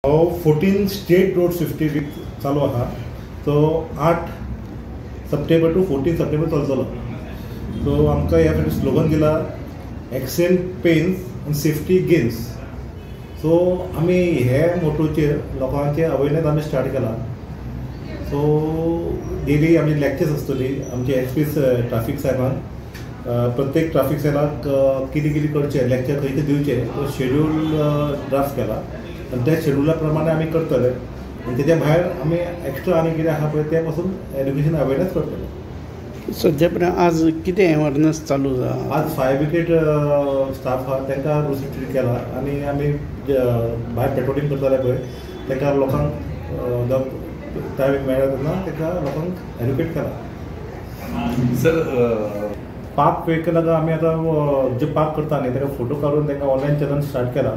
14 state road safety weak चालू आहा. तो 8 सप्टेंबर टू 14 सप्टेंबर चलतलो. सो आमकां ह्या फावटी स्लोगन दिला एक्सेंट पेन्स आनी सेफ्टी गेन्स. सो आमी हे मोटोचेर लोकांचे अवेरनेस आमी स्टार्ट केला. सो डेली आमची लेक्चर्स आसतली. आमचे एसपी ट्राफीक साहेबान प्रत्येक ट्राफीक सेलाक कितें कितें करचें, लेक्चर खंय दिवचें तो शेड्यूल ड्राफ्ट केला आनी त्या शेड्युला प्रमाणे आमी करतले. आनी तेच्या भायर आमी एक्स्ट्रा आनी कितें आहा पळय ते पासून एड्युकेशन अवेरनेस करतले. सध्या पर्यंत आज कितें अवेरनेस चालू जाला? आज फायर ब्रिगेड स्टाफ आहा तांकां ट्रीट केला आनी आमी भायर पेट्रोलिंग करताले पळय तांकां लोकांक टायम मेळ्ळा तेन्ना तांकां लोकांक एड्युकेट केला. सर पार्क व्हेकलाक आमी आतां जे पार्क करता न्ही ताका फोटो काडून तांकां ऑनलायन चॅनल स्टार्ट केला.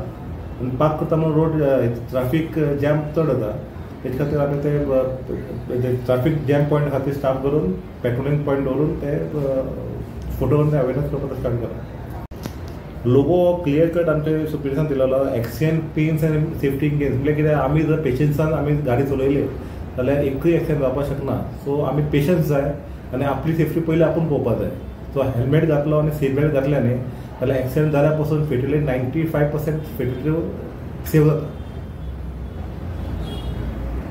आनी पार्क करता म्हणून रोड ट्राफीक जॅम चड जाता तेजे खातीर आमी ते ट्राफीक जॅम पॉयंट खातीर स्टाफ करून पेट्रोलिंग पॉयंट दवरून ते फोटो करून अवेरनेस करपाक स्टार्ट केला. लोगो क्लियर कट आमचे सुपिरियर्सान दिलेलो एक्सिडेंट पेन्स आनी सेफ्टी गेन्स. म्हणजे कितें आमी जर पेशन्सान आमी गाडी चलयली जाल्यार एकूय एक्सिडेंट जावपाक शकना. सो आमी पेशन्स जाय आनी आपली सेफ्टी पयलीं आपूण पळोवपाक जाय. सो हेल्मेट घातलो आनी सीट बेल्ट घातले न्ही जाल्यार एक्सिडेंट जाल्या पासून फेटली 95% फेटली सेव जाता.